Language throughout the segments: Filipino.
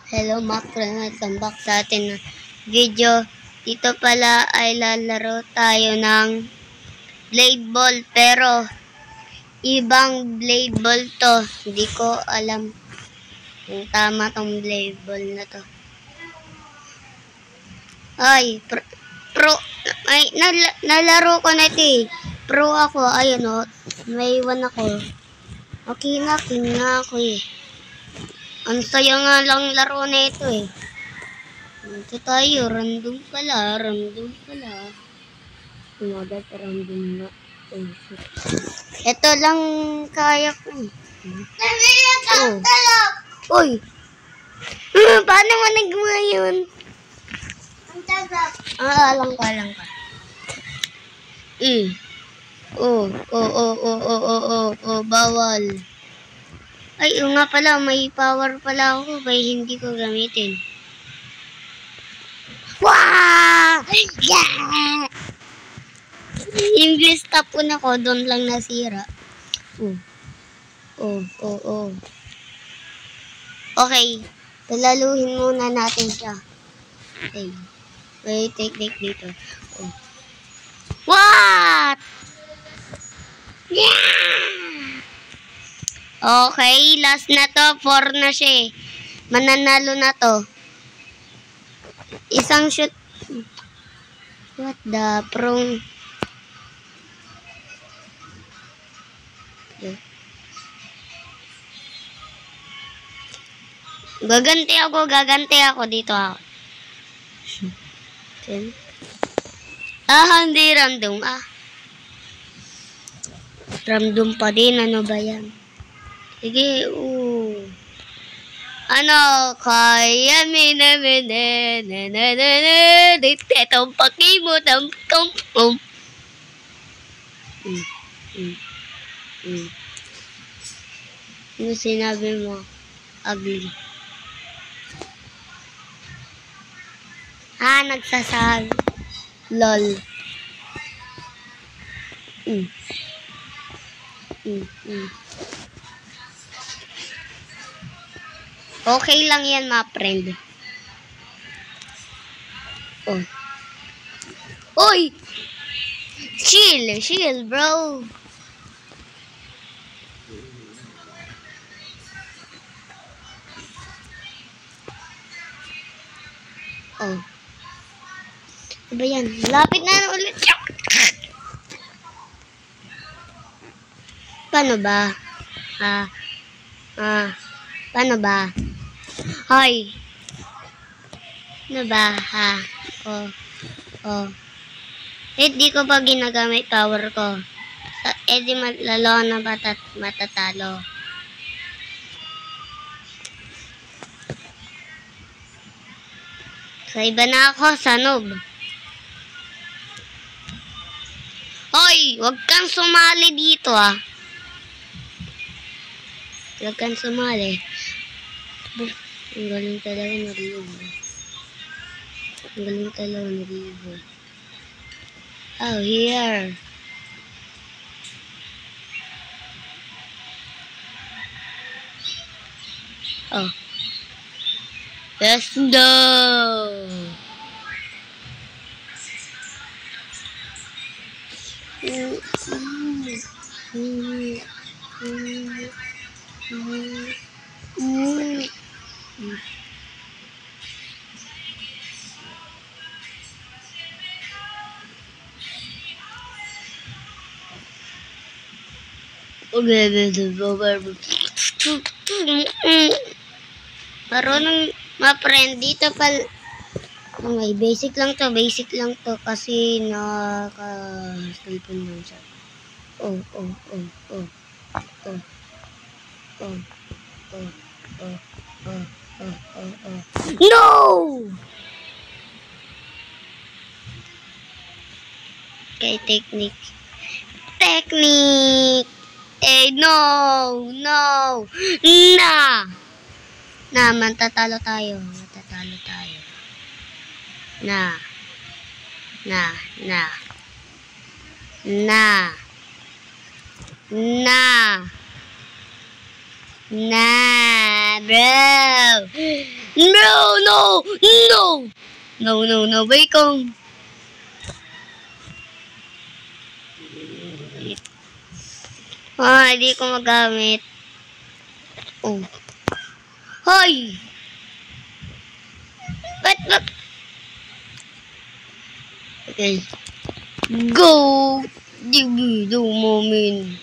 Hello mga friend, welcome back sa atin na video. Dito pala ay lalaro tayo ng blade ball, pero ibang blade ball to. Hindi ko alam kung tama tong blade ball na to. Ay, ay, nalaro ko na ito eh. Pro ako, ayun o, may 1 ako. Okay na, king na ako eh. Ang saya nga lang laro na ito eh. Ito tayo, random pala. Umaga pa random na. Oh, shit. Ito lang kaya ko eh. Oh. Uy! Paano mo nagawa yun? Alam ka. Bawal. Ay, nga pala, may power pala ako, kaya hindi ko gamitin. Wow! Yeah! English tapon ako, doon lang nasira. Okay, talaluhin muna natin siya. Okay. Wait, take dito. What? Yeah! Okay, last na to. 4 na siya eh. Mananalo na to. Isang shoot. What the prong? Gaganti ako dito ako. Hindi random. Random pa din, ano ba yan? Sige, ano, kaya ditong pakimot ang tom. Ano sinabi mo? Ugly. Nagsasabi. Lol. Okay lang yan, mga friend. Uy! Chill, bro. Ano ba yan? Lapit na ulit. Paano ba? Paano ba? Hoy. Ano ba? Di ko pa ginagamit power ko. Di lalo na matatalo. Sa iba na ako, sanob. Hoy, wag kang sumali dito Wag kang sumali. Ang galing talaga na Rivo. Oh, here. Let's go. Marunong ma-friend dito pal. Okay, basic lang to kasi naka-cellphone lang siya. No! Okay, technique. No! Matatalo tayo. Bro. No, no, no! No, no, no, Baykong. Hindi ko magamit. Oh. Hoy! Ba't? Okay. Go! Dibido momin.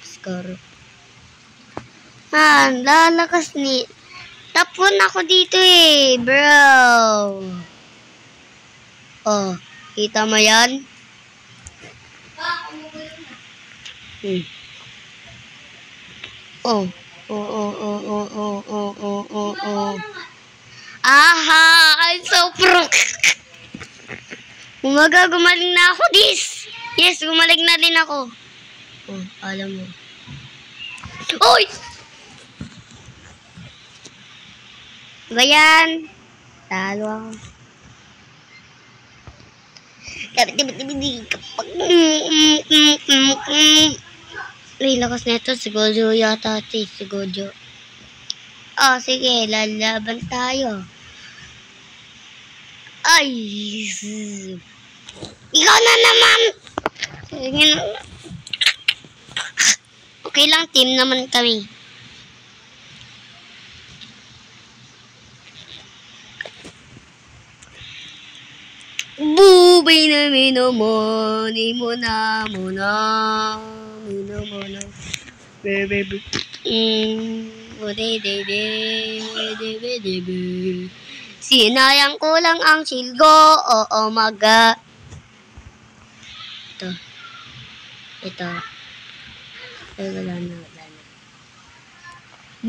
Scar. Lalakas ni... Tapon ako dito bro. Oh, kita mo yan? Oh. Oh. Aha! I'm so pro! Gumaling na ako, this! Yes, gumaling na din ako. Oh, alam mo. Oy! Ba yan? Talo ako. Ay, lakas na ito. Si Gojo yata. Si Gojo. Oh, sige. Lalaban tayo. Ay! Ikaw na naman! Okay lang, team naman kami. Bubay na minamon, muna. Baby. Sinayang ko lang ang silgo. Oo, maga. Ito. Ay, wala na.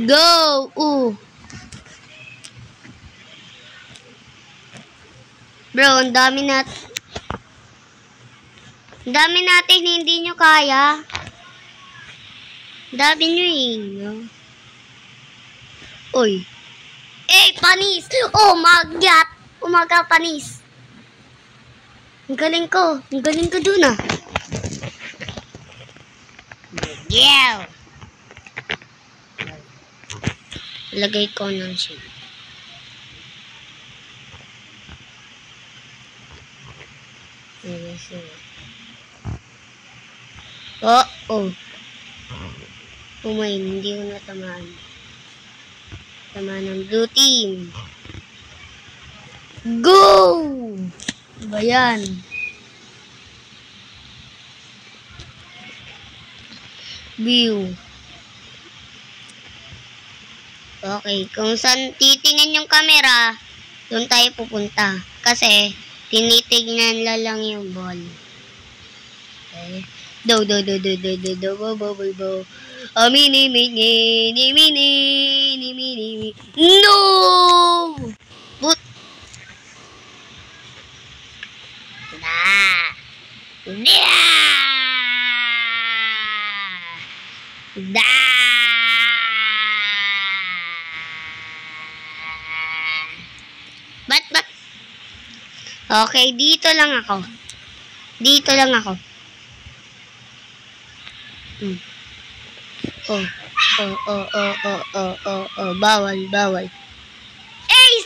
Go! Bro, ang dami natin hindi nyo kaya. Dami nyo Uy. Panis! Oh, magyat! Umaga, panis. Ang galing ko dun Yeah! Lagay ko ng shield. Oh. Umay, hindi ko natamaan. Tamaan ng blue team. Go! Ba yan? View. Okay, kung saan titingin yung camera, doon tayo pupunta. Kasi, tinitignan lang yung ball. Okay. Do. Mini. No! But. Ba't? Okay, dito lang ako. Bawal.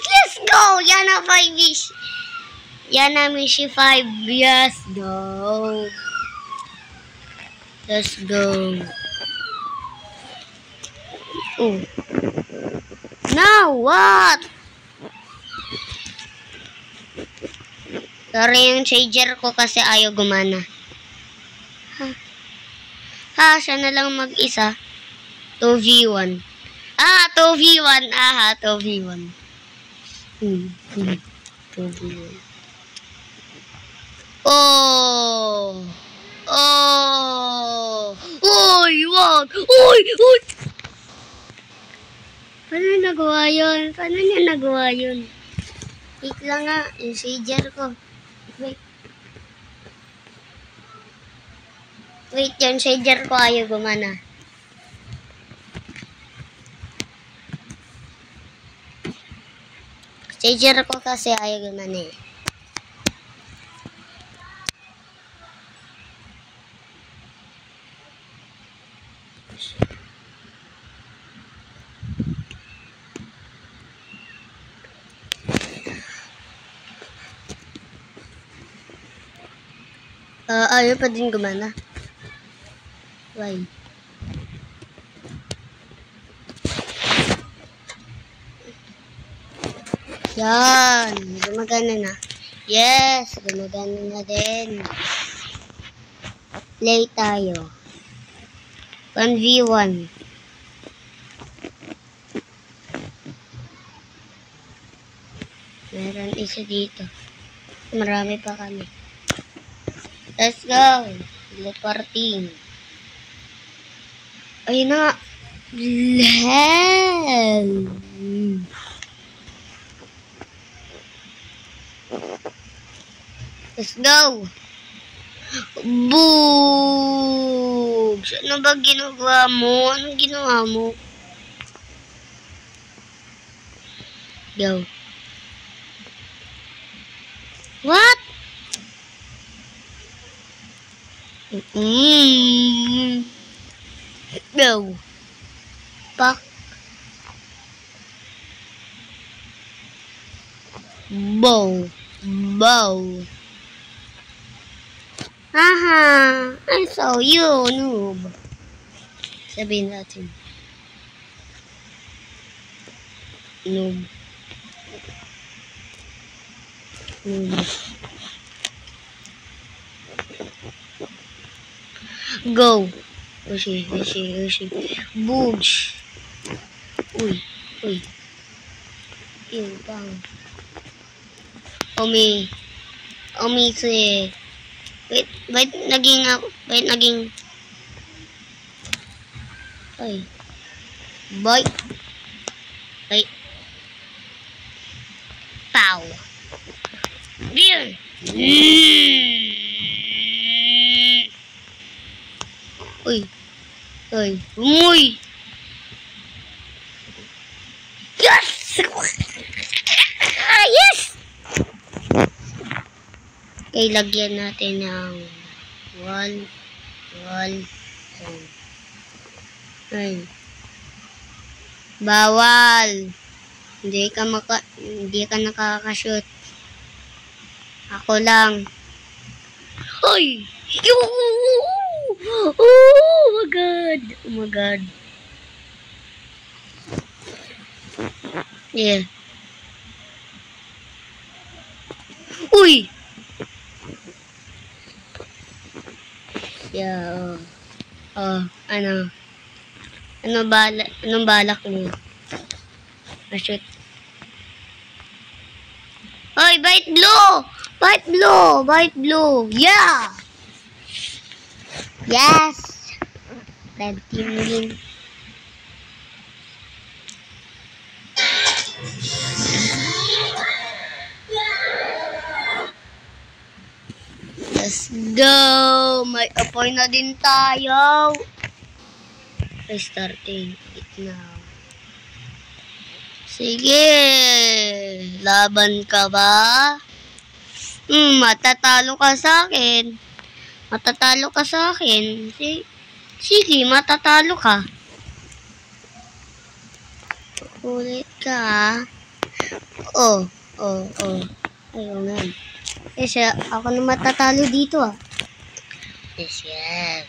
Let's go! Yana 5-ish. Yana Mishi 5. Yes, go. Let's go. Oh. Now, what? Sorry yung charger ko kasi ayaw gumana. Siya na lang mag-isa. 2v1. 2v1. 2v1. 2v1. Oh! Uy, wag! Uy! Paano niya nagawa yun? Wait lang nga, yung charger ko. Wait, yung charger ko ayaw gumana. Charger ko kasi ayaw gumana Ayaw pa din gumana. Why? Yan. Gumagana na. Yes. Gumagana na din. Play tayo. 1v1. Meron isa dito. Marami pa kami. Let's go. Teleporting. Ayun na nga. Hell. Let's go. Boom! Ano ba ginagawa mo? Anong ginawa mo? Go. What? Go. Pak. Bow. Bow. Haha, I saw you, noob. Sabihin natin. Noob. Noob. Go. Ushi. Boosh. Uy. Ew, bang. Omi si. Wait, naging. Ay. Boy. Wait. Pow. Beer. Uy. Yes! Yes! Okay, lagyan natin ng wall. Ay. Bawal. Hindi ka nakakashoot. Ako lang. Ay! Oh my god. Yeah. Uy! Yeah, anong balak mo? Shoot. Oy, bite blue! Yeah! Yes! Red team win. Let's go! May apoy na din tayo. Restarting it now. Sige! Laban ka ba? Matatalo ka sa akin. Sige, matatalo ka. Kulit ka. Oh. Ayaw nga. Kasi ako na matatalo dito Yes.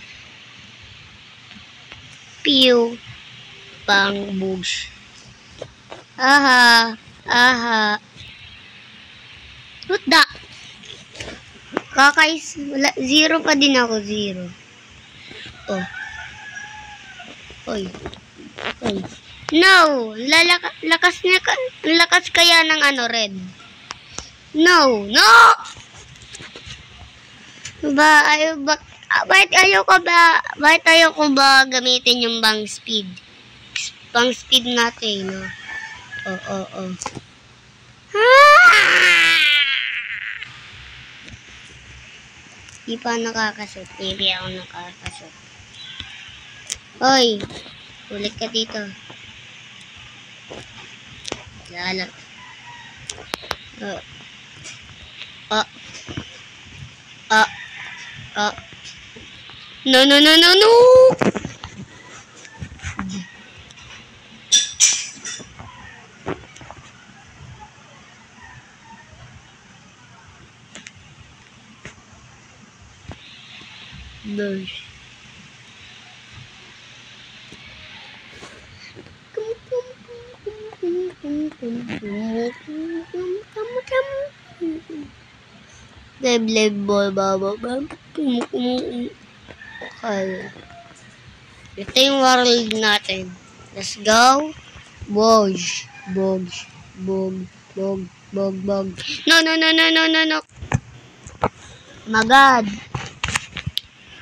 Pew. Bang bush. Aha. What the? Wala, 0 pa din ako, 0. Oh. Oy. No! Lakas kaya ng red. No! Bakit ayaw ko ba gamitin yung bang speed? Bang speed natin, no? Oh. Di pa nakakasot. Maybe ako nakakasot. Hoy! Ulit ka dito. Lala. No. Bush. Okay. Ito yung world natin. Let's go. Bog. Bog. Bog. Bog. Bog. Bog. No. My God.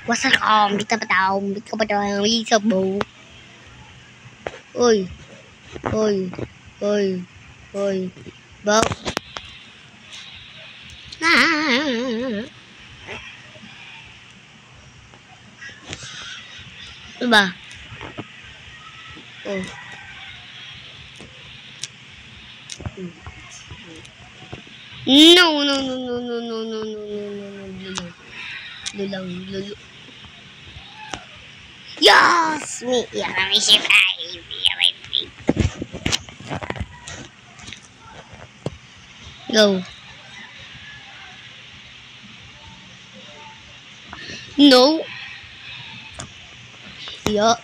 What's up? Bita pa tao. Bita pa tao. Isa bo. Oy. Bo. Diba? Oh. No. Lulang. Yes! Me. Yarami siya. Go. No. Yeah.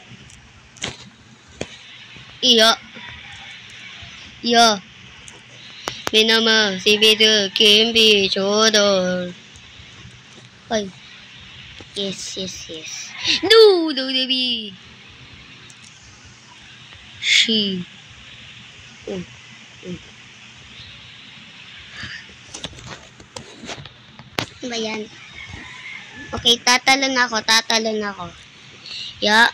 Minama, si Bidu, Kimbi, Chodor. Ay. Yes. No, baby. She. Ba yan? Okay, tatalon ako. Ya.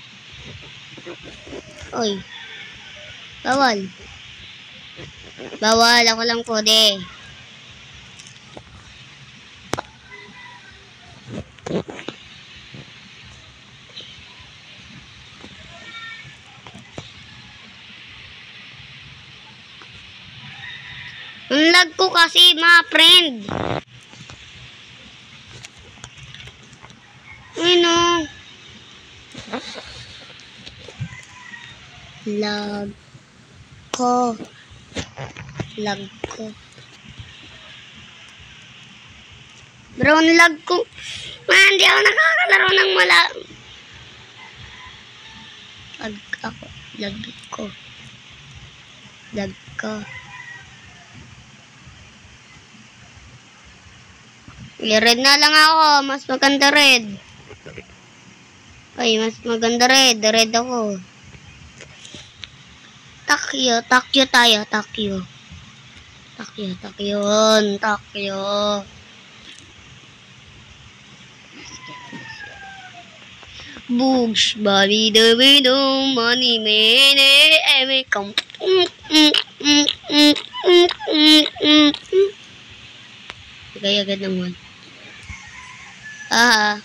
Oy. Bawal, ako lang pwede. Ang lag ko kasi, mga friend. Ano? Lag ko. Bro, ang lag ko. Man, di ako nakakalaro ng Lag ko. I-red na lang ako. Mas maganda red. Ay, mas maganda red. Red ako. Takyo tayo. Takyo. Bugs, body the window, money mene, every come. Kaya agad naman. Aha.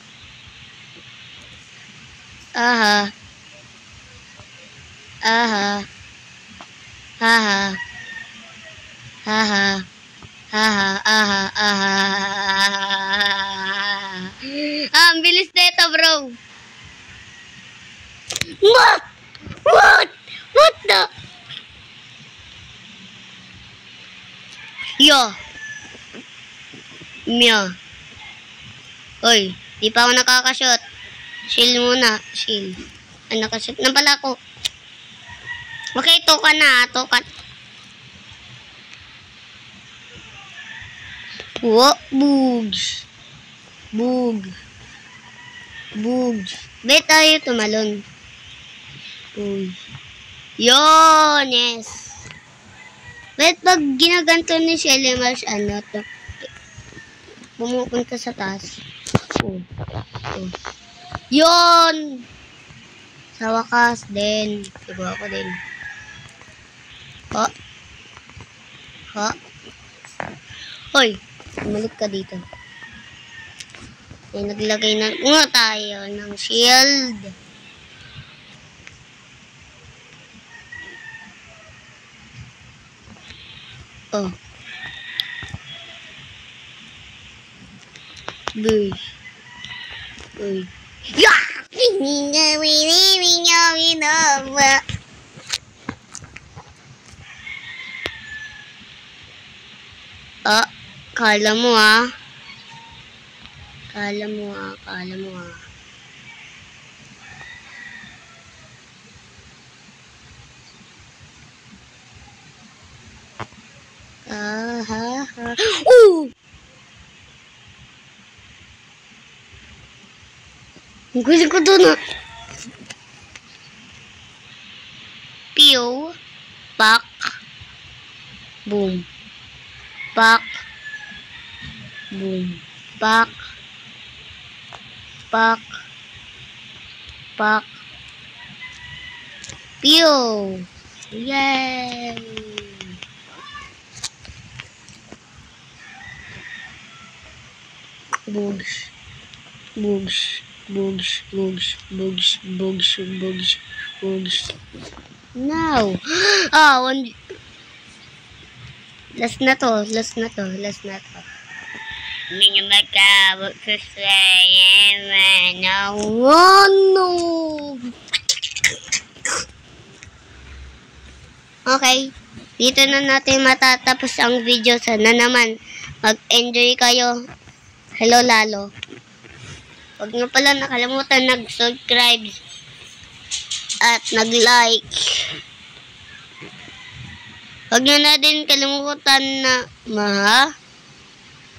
Ang bilis nito, bro. What the? Yo. Mia. Oy, di pa ako nakakashot. Shield muna. Ay, nakashot na pala ako. Okay, toka na. Bugs. Bet tayo tumalon. Yun, yes. Bet pag ginaganto ni Shelly Marsh, pumupunta sa taas. Yun! Sa wakas din. Siguro ako din. Hoy! Bumalik ka dito. Ay, naglagay na tayo ng shield. Bush. Uy. Kala mo ah. Ang galing ko doon ah. Pew. Pak. Boom. Pak. Boom. Pak. Pak. Pak. Pew. Yay! Bugs. Bugs. Bugs. Bugs. Bugs. Bugs. Bugs. Bugs. Now. One. Last na to. Last na to. Last na to. Hindi nyo magkabot sa sayaman. No. Okay. Dito na natin matatapos ang video. Sana naman mag-enjoy kayo. Hello, Lalo. Huwag nyo pala nakalimutan nag-subscribe at nag-like. Huwag nyo na din kalimutan na